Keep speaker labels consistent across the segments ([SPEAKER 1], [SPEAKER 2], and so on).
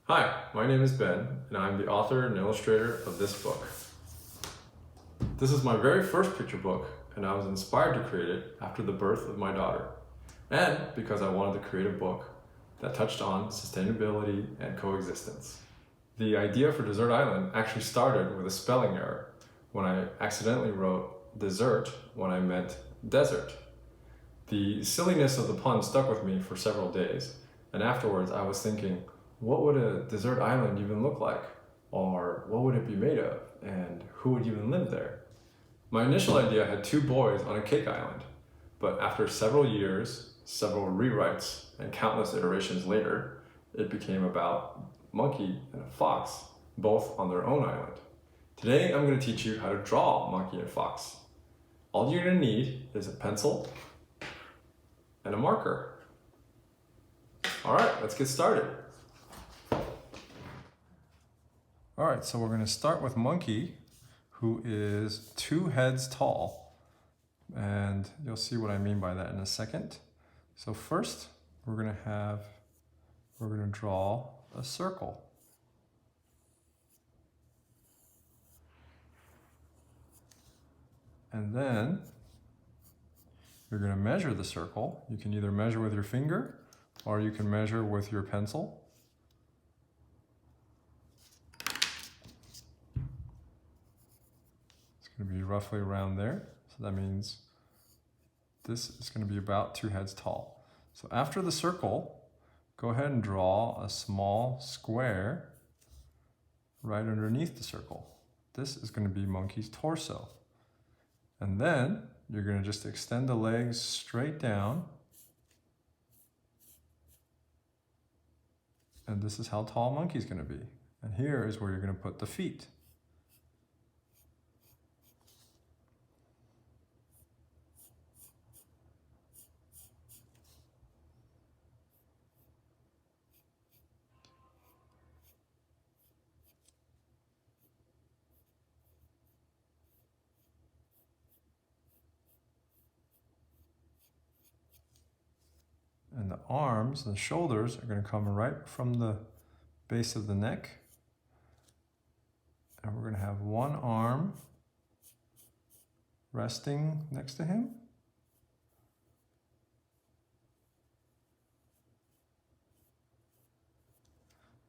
[SPEAKER 1] Hi, my name is Ben, and I'm the author and illustrator of this book. This is my very first picture book, and I was inspired to create it after the birth of my daughter, and because I wanted to create a book that touched on sustainability and coexistence. The idea for Desert Island actually started with a spelling error when I accidentally wrote dessert when I meant desert. The silliness of the pun stuck with me for several days, and afterwards I was thinking, what would a desert island even look like? Or what would it be made of? And who would even live there? My initial idea had two boys on a cake island, but after several years, several rewrites, and countless iterations later, it became about a monkey and a fox, both on their own island. Today I'm going to teach you how to draw a monkey and fox. All you're going to need is a pencil and a marker. All right, let's get started. All right, so we're going to start with Monkey, who is 2 heads tall. And you'll see what I mean by that in a second. So first, we're going to draw a circle. And then you're going to measure the circle. You can either measure with your finger or you can measure with your pencil. It's going to be roughly around there. So that means this is going to be about 2 heads tall. So after the circle, go ahead and draw a small square right underneath the circle. This is going to be Monkey's torso. And then you're going to just extend the legs straight down. And this is how tall Monkey's going to be. And here is where you're going to put the feet. And the arms and the shoulders are going to come right from the base of the neck. And we're going to have one arm resting next to him.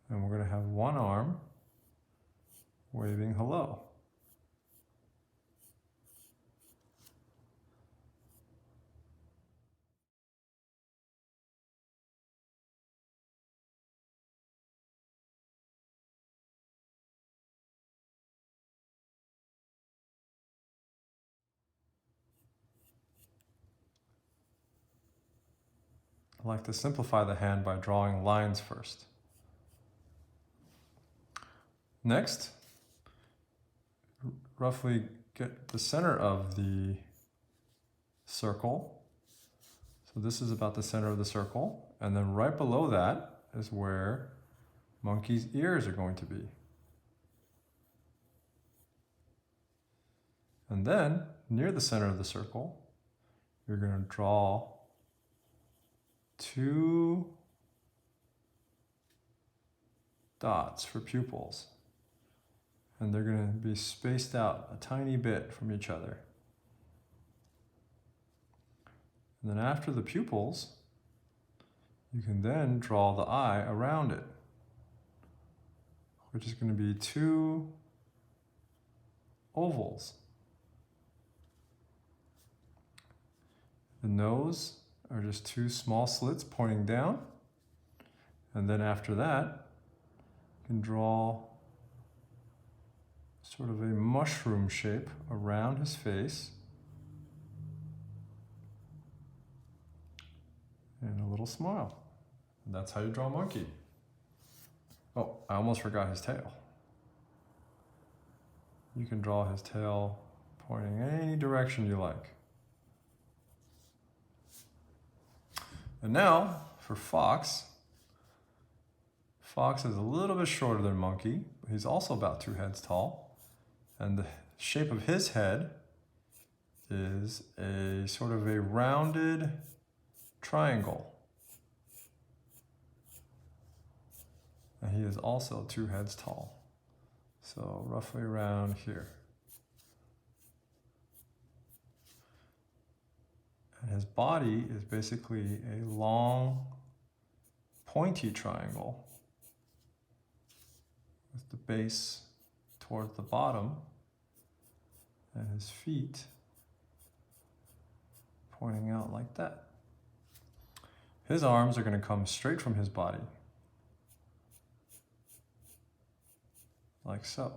[SPEAKER 1] And we're going to have one arm waving hello. I like to simplify the hand by drawing lines first. Next, roughly get the center of the circle. So this is about the center of the circle. And then right below that is where Monkey's ears are going to be. And then near the center of the circle, you're going to draw 2 dots for pupils. And they're going to be spaced out a tiny bit from each other. And then after the pupils, you can then draw the eye around it, which is going to be 2 ovals. The nose are just 2 small slits pointing down. And then after that, you can draw sort of a mushroom shape around his face. And a little smile. And that's how you draw a monkey. Oh, I almost forgot his tail. You can draw his tail pointing any direction you like. And now for Fox. Fox is a little bit shorter than Monkey, but he's also about 2 heads tall. And the shape of his head is a sort of a rounded triangle. And he is also 2 heads tall. So roughly around here. And his body is basically a long, pointy triangle with the base towards the bottom and his feet pointing out like that. His arms are going to come straight from his body, like so.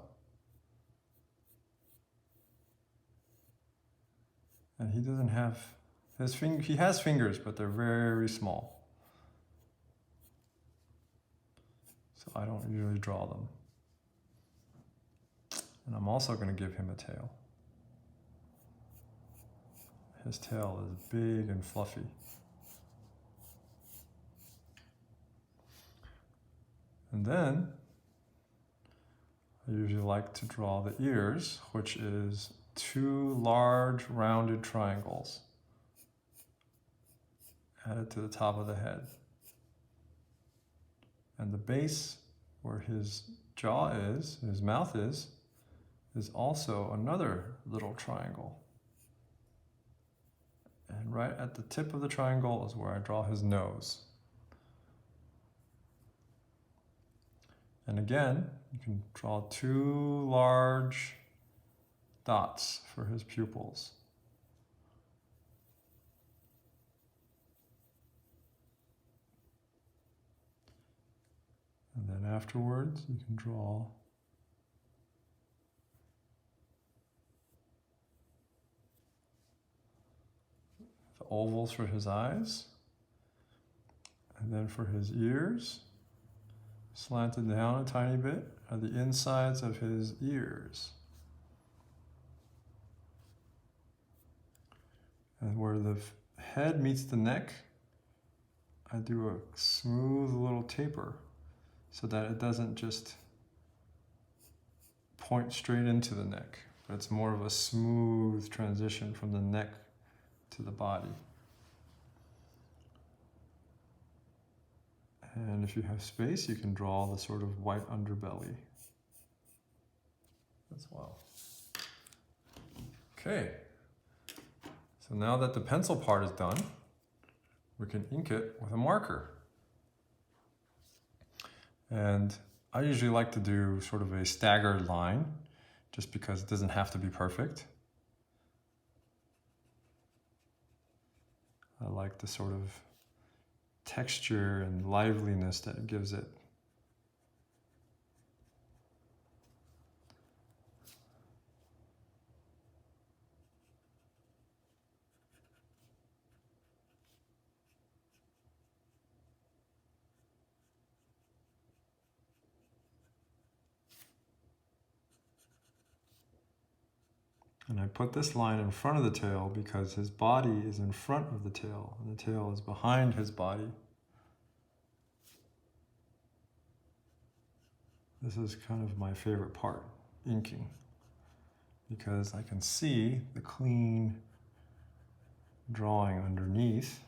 [SPEAKER 1] And he doesn't have he has fingers, but they're very small. So I don't usually draw them. And I'm also going to give him a tail. His tail is big and fluffy. And then I usually like to draw the ears, which is 2 large rounded triangles added to the top of the head. And the base where his jaw is, his mouth is also another little triangle. And right at the tip of the triangle is where I draw his nose. And again, you can draw 2 large dots for his pupils. And then afterwards, you can draw the ovals for his eyes. And then for his ears, slanted down a tiny bit, are the insides of his ears. And where the head meets the neck, I do a smooth little taper so that it doesn't just point straight into the neck, but it's more of a smooth transition from the neck to the body. And if you have space, you can draw the sort of white underbelly as well. Okay, so now that the pencil part is done, we can ink it with a marker. And I usually like to do sort of a staggered line, just because it doesn't have to be perfect. I like the sort of texture and liveliness that it gives it. And I put this line in front of the tail because his body is in front of the tail, and the tail is behind his body. This is kind of my favorite part, inking, because I can see the clean drawing underneath.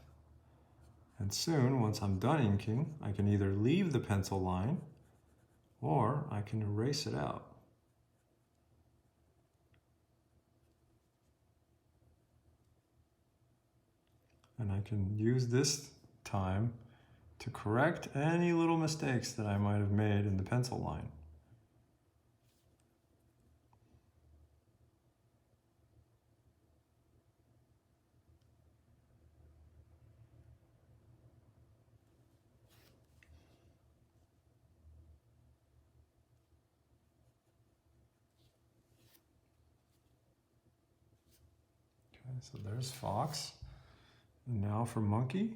[SPEAKER 1] And soon, once I'm done inking, I can either leave the pencil line or I can erase it out. And I can use this time to correct any little mistakes that I might have made in the pencil line. Okay, so there's Fox. And now for Monkey.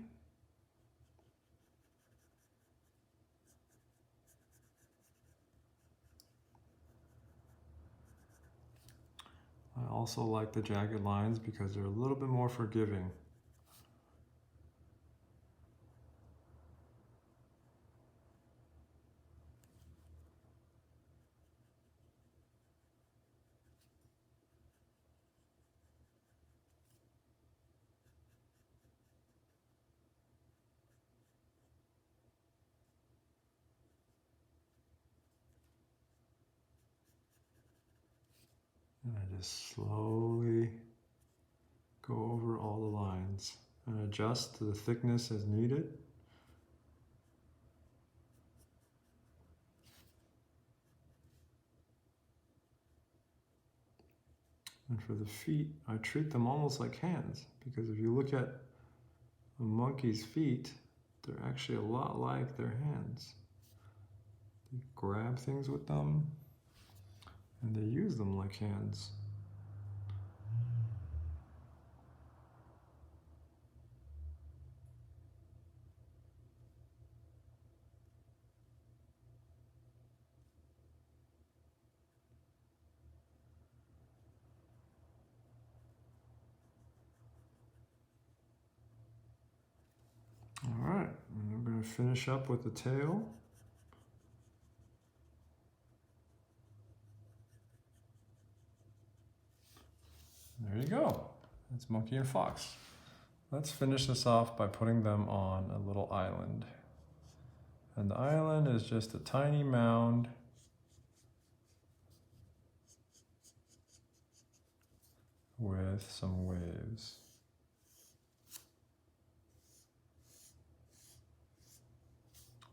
[SPEAKER 1] I also like the jagged lines because they're a little bit more forgiving. And I just slowly go over all the lines and adjust to the thickness as needed. And for the feet, I treat them almost like hands, because if you look at a monkey's feet, they're actually a lot like their hands. They grab things with them and they use them like hands. All right, and we're going to finish up with the tail. There you go. That's monkey and fox. Let's finish this off by putting them on a little island. And the island is just a tiny mound with some waves.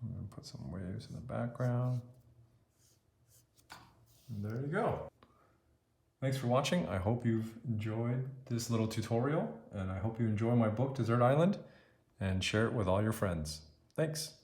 [SPEAKER 1] I'm going to put some waves in the background. And there you go. Thanks for watching. I hope you've enjoyed this little tutorial, and I hope you enjoy my book, Desert Island, and share it with all your friends. Thanks.